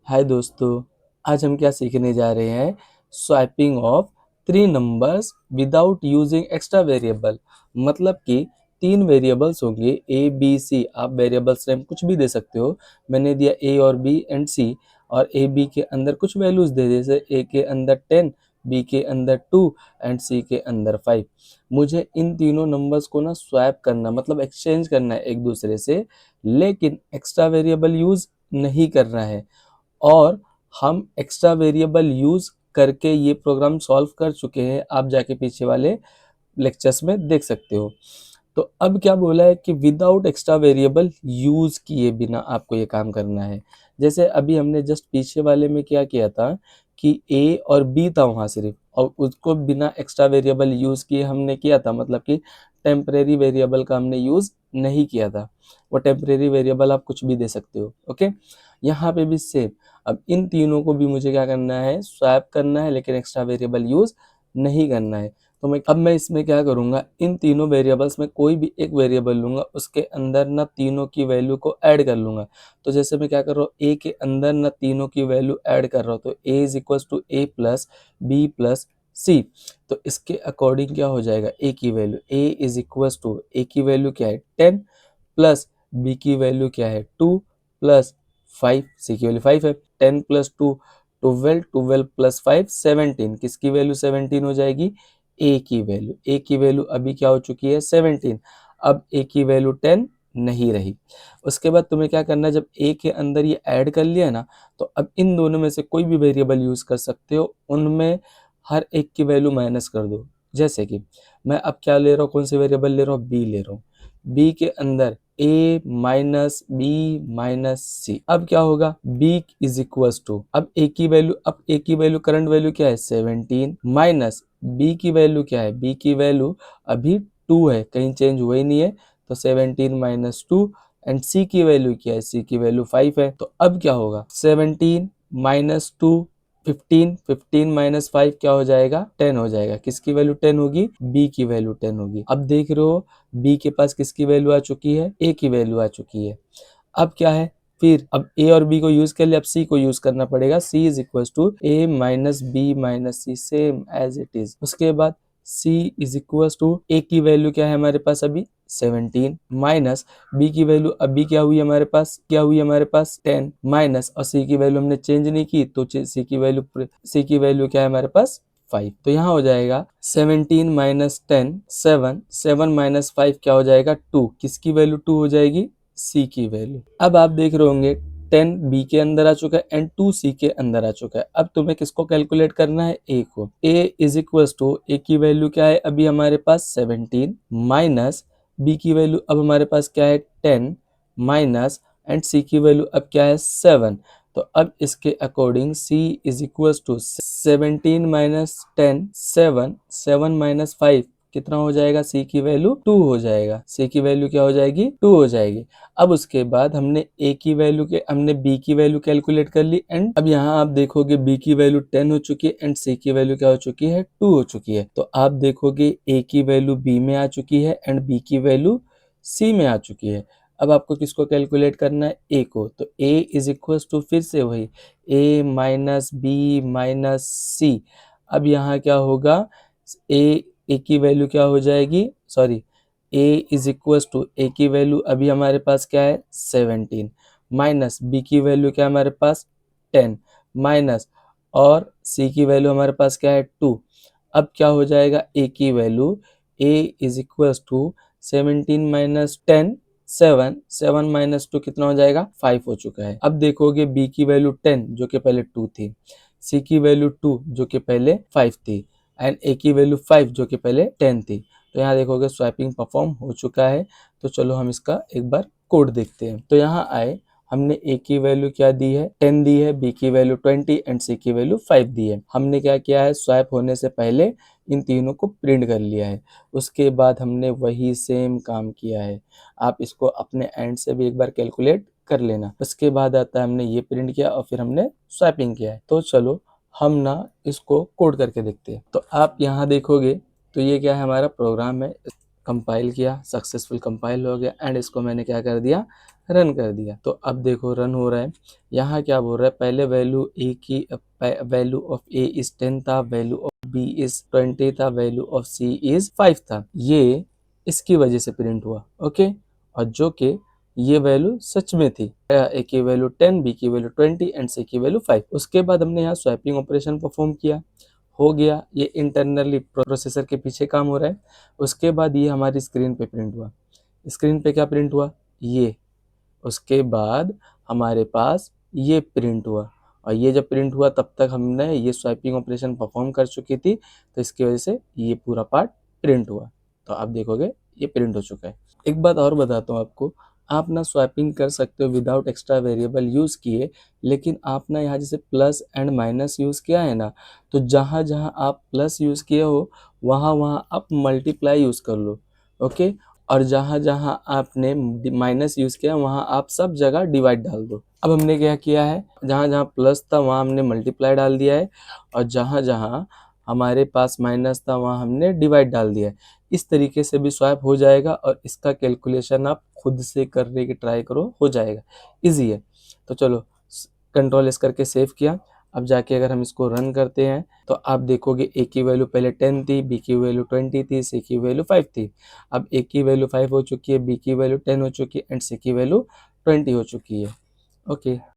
हाय दोस्तों, आज हम क्या सीखने जा रहे हैं? Swapping of three numbers without using extra variable. मतलब कि तीन वेरिएबल्स होंगे ए बी सी। आप वेरिएबल्स नेम कुछ भी दे सकते हो। मैंने दिया ए और बी एंड सी, और ए बी के अंदर कुछ वैल्यूज दे, जैसे ए के अंदर 10, बी के अंदर 2 एंड सी के अंदर 5। मुझे इन तीनों नंबर्स को ना स्वैप करना, मतलब एक्सचेंज करना है एक दूसरे से, लेकिन एक्स्ट्रा वेरिएबल यूज नहीं करना है। और हम एक्स्ट्रा वेरिएबल यूज करके ये प्रोग्राम सॉल्व कर चुके हैं, आप जाके पीछे वाले लेक्चर्स में देख सकते हो। तो अब क्या बोला है कि विदाउट एक्स्ट्रा वेरिएबल यूज किए बिना आपको ये काम करना है। जैसे अभी हमने जस्ट पीछे वाले में क्या किया था कि ए और बी था वहाँ सिर्फ, और उसको बिना एक्स्ट्रा वेरिएबल यूज किए हमने किया था, मतलब कि टेम्परेरी वेरिएबल का हमने यूज नहीं किया था। वो टेम्परेरी वेरिएबल आप कुछ भी दे सकते हो। ओके, यहाँ पे भी सेम। अब इन तीनों को भी मुझे क्या करना है? स्वैप करना है, लेकिन एक्स्ट्रा वेरिएबल यूज नहीं करना है। तो मैं इसमें क्या करूँगा, इन तीनों वेरिएबल्स में कोई भी एक वेरिएबल लूँगा, उसके अंदर ना तीनों की वैल्यू को ऐड कर लूँगा। तो जैसे मैं क्या कर रहा हूँ, ए के अंदर ना तीनों की वैल्यू ऐड कर रहा हूँ, तो A is equal to A plus B plus C. तो इसके अकॉर्डिंग क्या हो जाएगा, ए की value, A is equal to, A की वैल्यू क्या है 10, प्लस बी की वैल्यू क्या है 2, प्लस 5, सी की वैल्यू 5 है। 10 प्लस 2 12, 12 प्लस 5 17। किसकी वैल्यू 17 हो जाएगी? ए की वैल्यू। ए की वैल्यू अभी क्या हो चुकी है? 17। अब ए की वैल्यू 10 नहीं रही। उसके बाद तुम्हें क्या करना है, जब ए के अंदर ये ऐड कर लिया ना, तो अब इन दोनों में से कोई भी वेरिएबल यूज कर सकते हो, उनमें हर एक की वैल्यू माइनस कर दो। जैसे कि मैं अब क्या ले रहा हूँ, कौन सी वेरिएबल ले रहा हूँ? बी ले रहा हूँ। बी के अंदर a माइनस बी माइनस सी। अब क्या होगा? b इज इक्वल टू, अब a की वैल्यू, अब a की वैल्यू करंट वैल्यू क्या है 17, माइनस b की वैल्यू क्या है? b की वैल्यू अभी 2 है, कहीं चेंज हुआ ही नहीं है, तो 17 माइनस 2। एंड c की वैल्यू क्या है? c की वैल्यू 5 है। तो अब क्या होगा? 17 माइनस 2 15, 15 माइनस 5 क्या हो जाएगा? 10 हो जाएगा। किसकी वैल्यू 10 होगी? b की वैल्यू 10 होगी। अब देख रहे हो b के पास किसकी वैल्यू आ चुकी है? a की वैल्यू आ चुकी है। अब क्या है, फिर अब a और b को यूज कर लिया, अब c को यूज करना पड़ेगा। c is equal to a minus B minus C, same as it is. उसके बाद c is equal to a की वैल्यू क्या है हमारे पास अभी? 17, माइनस b की वैल्यू अभी क्या हुई हमारे पास? क्या हुई हमारे पास? 10, माइनस, और c की वैल्यू हमने चेंज नहीं की, तो c की वैल्यू क्या है हमारे पास? 5। तो यहाँ हो जाएगा 17 माइनस 10 7, 7 माइनस 5 क्या हो जाएगा? 2। किसकी वैल्यू 2 हो जाएगी? सी की वैल्यू। अब आप देख रहे होंगे 10 बी के अंदर आ चुका है एंड 2 सी के अंदर आ चुका है। अब तुम्हें किसको कैलकुलेट करना है? ए को। ए इज इक्वल टू, ए की वैल्यू क्या है अभी हमारे पास? 17, माइनस बी की वैल्यू अब हमारे पास क्या है? 10, माइनस, एंड सी की वैल्यू अब क्या है? 7। तो अब इसके according c is equal to 17 minus 10 7, 7 minus 5 कितना हो जाएगा? c की वैल्यू 2 हो जाएगा। c की वैल्यू क्या हो जाएगी? 2 हो जाएगी। अब उसके बाद हमने a की वैल्यू के, हमने b की वैल्यू कैलकुलेट कर ली, एंड अब यहाँ आप देखोगे b की वैल्यू 10 हो चुकी है एंड c की वैल्यू क्या हो चुकी है? 2 हो चुकी है। तो आप देखोगे a की वैल्यू b में आ चुकी है एंड b की वैल्यू c में आ चुकी है। अब आपको किसको कैलकुलेट करना है? a को। तो a इज इक्वल टू, फिर से वही, a माइनस बी माइनस सी। अब यहाँ क्या होगा? a की वैल्यू क्या हो जाएगी? Sorry, a is equal to, a की वैल्यू अभी हमारे पास क्या है? 17, माइनस b की वैल्यू क्या है हमारे पास? 10, माइनस, और c की वैल्यू हमारे पास क्या है? 2। अब क्या हो जाएगा? a की value, a is equal to 17 minus 10, 7, 7 minus 2 कितना हो जाएगा? 5 हो चुका है। अब देखोगे b की वैल्यू 10 जो कि पहले 2 थी, c की वैल्यू 2 जो कि पहले 5 थी, एंड a की वैल्यू 5 जो कि पहले 10 थी। तो यहाँ देखोगे स्वैपिंग परफॉर्म हो चुका है। तो चलो हम इसका एक बार कोड देखते हैं। तो यहाँ आए, हमने a की वैल्यू क्या दी है? 10 दी है, b की वैल्यू 20 एंड c की वैल्यू 5 दी है। हमने क्या किया है? स्वैप होने से पहले इन तीनों को प्रिंट कर लिया है। उसके बाद हमने वही सेम काम किया है। आप इसको अपने एंड से भी एक बार कैलकुलेट कर लेना। उसके बाद आता है, हमने ये प्रिंट किया और फिर हमने स्वैपिंग किया है। तो चलो हम ना इसको कोड करके देखते हैं। तो आप यहाँ देखोगे तो ये क्या है? हमारा प्रोग्राम है। कंपाइल किया, सक्सेसफुल कंपाइल हो गया एंड इसको मैंने क्या कर दिया, रन कर दिया। तो अब देखो रन हो रहा है। यहाँ क्या बोल रहा है, पहले वैल्यू ए की वैल्यू ऑफ ए इज 10 था, वैल्यू ऑफ बी इज 20 था, वैल्यू ऑफ सी इज 5 था। ये इसकी वजह से प्रिंट हुआ, ओके। और जो कि ये वैल्यू सच में थी, ए की वैल्यू 10, बी की वैल्यू 20 एंड सी की वैल्यू 5। उसके बाद हमने यहाँ स्वैपिंग ऑपरेशन परफॉर्म किया, हो गया। ये इंटरनली प्रोसेसर के पीछे काम हो रहा है। उसके बाद ये हमारी स्क्रीन पे प्रिंट हुआ। स्क्रीन पे क्या प्रिंट हुआ, ये। उसके बाद हमारे पास ये प्रिंट हुआ, और ये जब प्रिंट हुआ तब तक हमने ये स्वैपिंग ऑपरेशन परफॉर्म कर चुकी थी, तो इसकी वजह से ये पूरा पार्ट प्रिंट हुआ। तो आप देखोगे ये प्रिंट हो चुका है। एक बात और बताता हूँ आपको, आप ना स्वैपिंग कर सकते हो विदाउट एक्स्ट्रा वेरिएबल यूज़ किए, लेकिन आप ना यहाँ जैसे प्लस एंड माइनस यूज़ किया है ना, तो जहाँ जहाँ आप प्लस यूज़ किए हो वहाँ वहाँ आप मल्टीप्लाई यूज़ कर लो, ओके। और जहाँ जहाँ आपने माइनस यूज़ किया वहाँ आप सब जगह डिवाइड डाल दो। अब हमने क्या किया है, जहाँ जहाँ प्लस था वहाँ हमने मल्टीप्लाई डाल दिया है, और जहाँ जहाँ हमारे पास माइनस था वहाँ हमने डिवाइड डाल दिया है। इस तरीके से भी स्वैप हो जाएगा, और इसका कैलकुलेशन आप खुद से करने की ट्राई करो, हो जाएगा, इजी है। तो चलो कंट्रोल एस करके सेव किया। अब जाके अगर हम इसको रन करते हैं तो आप देखोगे ए की वैल्यू पहले 10 थी, बी की वैल्यू 20 थी, सी की वैल्यू 5 थी। अब ए की वैल्यू 5 हो चुकी है, बी की वैल्यू 10 हो चुकी है एंड सी की वैल्यू 20 हो चुकी है, ओके।